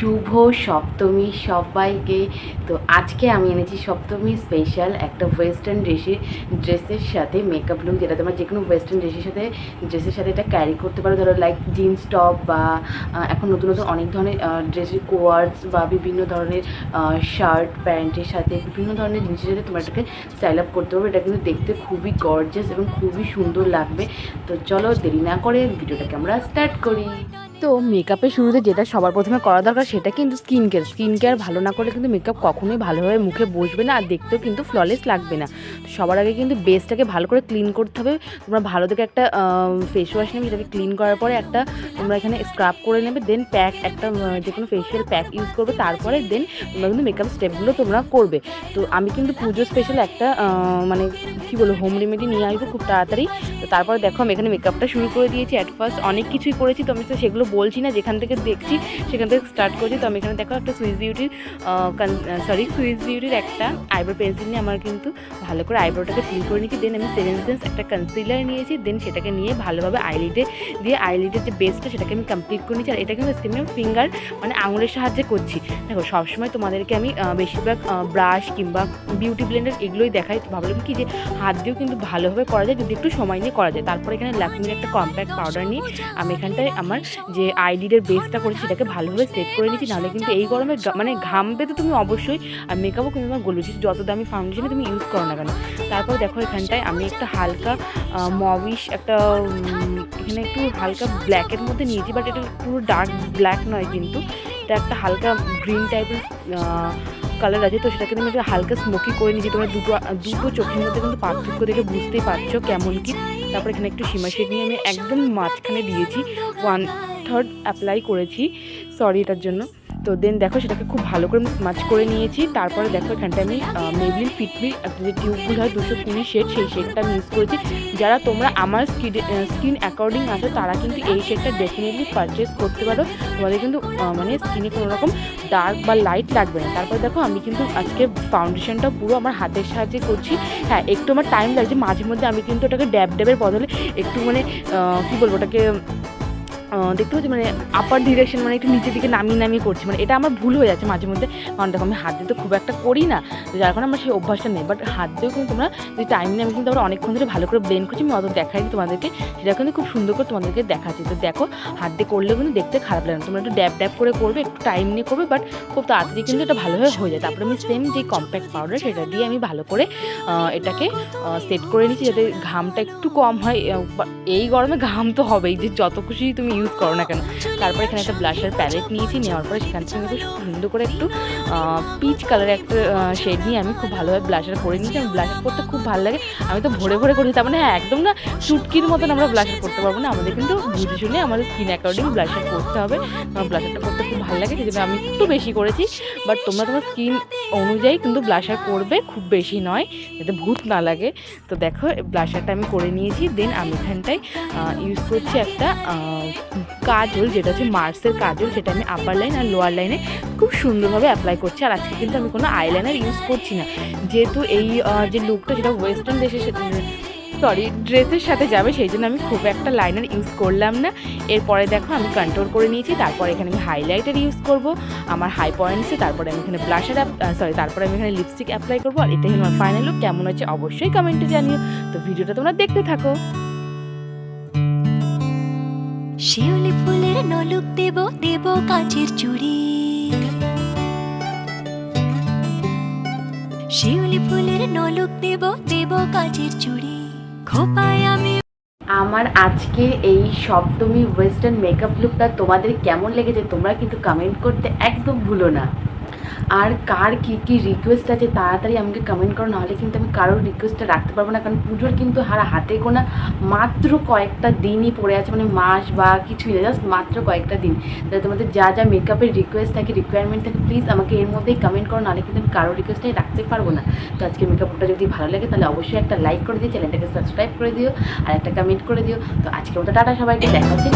শুভ সপ্তমী সবাইকে। তো আজকে আমি এনেছি সপ্তমী স্পেশাল একটা ওয়েস্টার্ন ড্রেসের সাথে মেকআপ লুক, যেটা তোমার যে কোনো ওয়েস্টার্ন ড্রেসের সাথে এটা ক্যারি করতে পারো। ধরো লাইক জিন্স টপ বা এখন নতুন নতুন অনেক ধরনের ড্রেসের কোয়ার্ডস বা বিভিন্ন ধরনের শার্ট প্যান্টের সাথে বিভিন্ন ধরনের জিনিসের সাথে তোমার এটাকে স্টাইল আপ করতে পারবে। এটা কিন্তু দেখতে খুবই গর্জিয়াস এবং খুবই সুন্দর লাগবে। তো চলো দেরি না করে ভিডিওটাকে আমরা স্টার্ট করি। তো মেকআপের শুরুতে যেটা সবার প্রথমে করা দরকার সেটা কিন্তু স্কিন কেয়ার ভালো না করলে কিন্তু মেকআপ কখনোই ভালোভাবে মুখে বসবে না আর দেখতেও কিন্তু ফ্ললেস লাগবে না। সবার আগে কিন্তু বেসটাকে ভালো করে ক্লিন করতে হবে। তোমরা ভালো থেকে একটা ফেস ওয়াশ নেবে, সেটাকে ক্লিন করার পরে একটা তোমরা এখানে স্ক্রাব করে নেবে, দেন প্যাক একটা যে কোনো ফেশিয়াল প্যাক ইউজ করবে, তারপরে দেন তোমরা কিন্তু মেকআপ স্টেপগুলো তোমরা করবে। তো আমি কিন্তু পুজো স্পেশাল একটা মানে কী বলবো হোম রেমেডি নিয়ে আসবো খুব তাড়াতাড়ি। তো তারপরে দেখো আমি এখানে মেকআপটা শুরু করে দিয়েছি। অ্যাট ফার্স্ট অনেক কিছুই করেছি, তো আমি তো সেগুলো বলছি না, যেখান থেকে দেখছি সেখান থেকে স্টার্ট করছি। তো আমি এখানে দেখো একটা সুইস বিউটির একটা আইব্রো পেন্সিল নিয়ে আমার কিন্তু ভালো করে আইব্রোটাকে ফিল করে নিয়েছি। দেন আমি সেভেন সেন্স একটা কনসিলার নিয়েছি, দেন সেটাকে নিয়ে ভালোভাবে আইলিডের যে বেসটা সেটাকে আমি কমপ্লিট করে নিয়েছি। আর এটা কিন্তু স্কিনের ফিঙ্গার মানে আঙুলের সাহায্যে করছি। দেখো সবসময় তোমাদেরকে আমি বেশিরভাগ ব্রাশ কিংবা বিউটি ব্লেন্ডার এগুলোই দেখাই। তো ভাবলাম কি যে হাত দিয়েও কিন্তু ভালোভাবে করা যায় যদি একটু সময় নিয়ে করা যায়। তারপরে এখানে ল্যাকমির একটা কম্প্যাক্ট পাউডার নিয়ে আমি এখানটায় আমার যে আইলিডের বেসটা করেছি সেটাকে ভালোভাবে সেট করে নিয়েছি। নাহলে কিন্তু এই গরমে মানে ঘামবে তো তুমি অবশ্যই, আর মেকআপও কিন্তু তোমার গলবে, যত দামি ফাউন্ডেশনে তুমি ইউজ করো না কেন। তারপর দেখো এখানটায় আমি একটা হালকা মবিশ একটা এখানে একটু হালকা ব্ল্যাকের মধ্যে নিয়েছি, বাট এটা পুরো ডার্ক ব্ল্যাক নয়, কিন্তু এটা একটা হালকা গ্রিন টাইপের কালার আছে। তো সেটাকে তুমি একটা হালকা স্মোকি করে নিয়েছি। তোমরা দুটো চোখের মধ্যে কিন্তু পার্থক্য দেখে বুঝতেই পারছো কেমন কি। তারপর এখানে একটু সীমা শেড নিয়ে আমি একদম মাঝখানে দিয়েছি, 1/3 অ্যাপ্লাই করেছি, সরি এটার জন্য। তো দেন দেখো সেটাকে খুব ভালো করে স্মাচ করে নিয়েছি। তারপরে দেখো এখানটা আমি মেবলিন ফিটমি একটা যে টিউবগুলো হয় 220 শেড, সেই শেডটা আমি ইউজ করেছি। যারা তোমরা আমার স্কিন অ্যাকর্ডিং আছো তারা কিন্তু এই শেডটা ডেফিনেটলি পারচেস করতে পারো, তোমাদের কিন্তু মানে স্কিনে কোনো রকম ডার্ক বা লাইট লাগবে না। তারপর দেখো আমি কিন্তু আজকে ফাউন্ডেশনটা পুরো আমার হাতের সাহায্যে করছি। হ্যাঁ, একটু আমার টাইম লাগছে, মাঝে মধ্যে আমি কিন্তু ওটাকে ড্যাবের বদলে একটু মানে কী বলবো ওটাকে দেখতে পাচ্ছি মানে আপার ডিরেকশন মানে একটু নিচের দিকে নামিয়ে করছি, মানে এটা আমার ভুল হয়ে যাচ্ছে মাঝে মধ্যে। কারণ দেখো আমি হাত দিয়ে তো খুব একটা করি না, তো যার কারণে আমার সেই অভ্যাসটা নেই। বাট হাত দিয়েও কিন্তু তোমরা যদি টাইম নিয়ে আমি কিন্তু আবার অনেকক্ষণ ধরে ভালো করে ব্লেন্ড করছি, আমি অত দেখাইনি তোমাদেরকে, সেটা কিন্তু খুব সুন্দর করে তোমাদেরকে দেখাচ্ছি। তো দেখো হাত দিয়ে করলেও কিন্তু দেখতে খারাপ লাগে না, তোমরা একটু ড্যাব করে করবে, একটু টাইম নিয়ে করবে, বাট খুব তাড়াতাড়ি কিন্তু এটা ভালোভাবে হয়ে যায়। তারপরে আমি সেম যে কম্প্যাক্ট পাউডার সেটা দিয়ে আমি ভালো করে এটাকে সেট করে নিচ্ছি, যাতে ঘামটা একটু কম হয়। এই গরমে ঘাম তো হবেই, যে যত খুশি তুমি ইউজ করো না কেন। তারপরে এখানে একটা ব্লাশার প্যালেট নিয়েছি, নেওয়ার পরে সেখান থেকে খুব সুন্দর করে একটু পিচ কালারের একটা শেড নিয়ে আমি খুব ভালোভাবে ব্লাশার করে নিয়েছি। আমি ব্লাশার করতে খুব ভালো লাগে, আমি তো ভরে করছি। তার মানে হ্যাঁ, একদম না চুটকির মতন আমরা ব্লাশার করতে পারবো না, আমাদের কিন্তু বুঝে শুনে আমাদের স্কিন অ্যাকর্ডিং ব্লাশার করতে হবে। আমার ব্লাশারটা করতে খুব ভালো লাগে, সেজন্য আমি একটু বেশি করেছি। বাট তোমরা তোমার স্কিন অনুযায়ী কিন্তু ব্লাশার করবে, খুব বেশি নয়, যাতে ভূত না লাগে। তো দেখো ব্লাশারটা আমি করে নিয়েছি। দেন আমি এখানটায় ইউজ করছি একটা কাজল, যেটা হচ্ছে মার্সের কাজল, সেটা আমি আপার লাইন আর লোয়ার লাইনে খুব সুন্দরভাবে অ্যাপ্লাই করছি। আর আজকে কিন্তু আমি কোনো আইলাইনার ইউজ করছি না, যেহেতু এই যে লুকটা সেটা ওয়েস্টার্ন ড্রেসের সাথে যাবে, সেই জন্য আমি খুব একটা লাইনার ইউজ করলাম না। এরপরে দেখো আমি কন্ট্রোল করে নিয়েছি। তারপরে এখানে আমি হাইলাইটার ইউজ করব আমার হাই পয়েন্টসে। তারপরে আমি এখানে তারপরে আমি এখানে লিপস্টিক অ্যাপ্লাই করবো। আর এটাই হলো আমার ফাইনাল লুক। কেমন হচ্ছে অবশ্যই কমেন্টে জানিও। তো ভিডিওটা তোমরা দেখতে থাকো। শিউলি ফুলের নলুক দেব কাঁচের চুড়ি, শিউলি ফুলের নলুক দেব কাঁচের চুড়ি, খোপায় আমি। আমার আজকে এই সপ্তমী ওয়েস্টার্ন মেকআপ লুকটা তোমাদের কেমন লেগেছে তোমরা কিন্তু কমেন্ট করতে একদম ভুলো না। আর কার কী কী রিকোয়েস্ট আছে তাড়াতাড়ি আমাকে কমেন্ট করো, নাহলে কিন্তু আমি কারোর রিকোয়েস্টটা রাখতে পারবো না। কারণ পুজোর কিন্তু হাতে গোনা মাত্র কয়েকটা দিনই পড়ে আছে, মানে মাস বা কিছুই না, জাস্ট মাত্র কয়েকটা দিন। তাহলে তোমাদের যা যা মেকআপের রিকোয়ারমেন্ট থাকে প্লিজ আমাকে এর মধ্যেই কমেন্ট করো, নাহলে কিন্তু আমি কারোর রিকোয়েস্টটাই রাখতে পারবো না। তো আজকে মেকআপটা যদি ভালো লাগে তাহলে অবশ্যই একটা লাইক করে দিও, চ্যানেলটাকে সাবস্ক্রাইব করে দিও, আর একটা কমেন্ট করে দিও। তো আজকে মতো টাটা, সবাইকে দেখা হচ্ছে।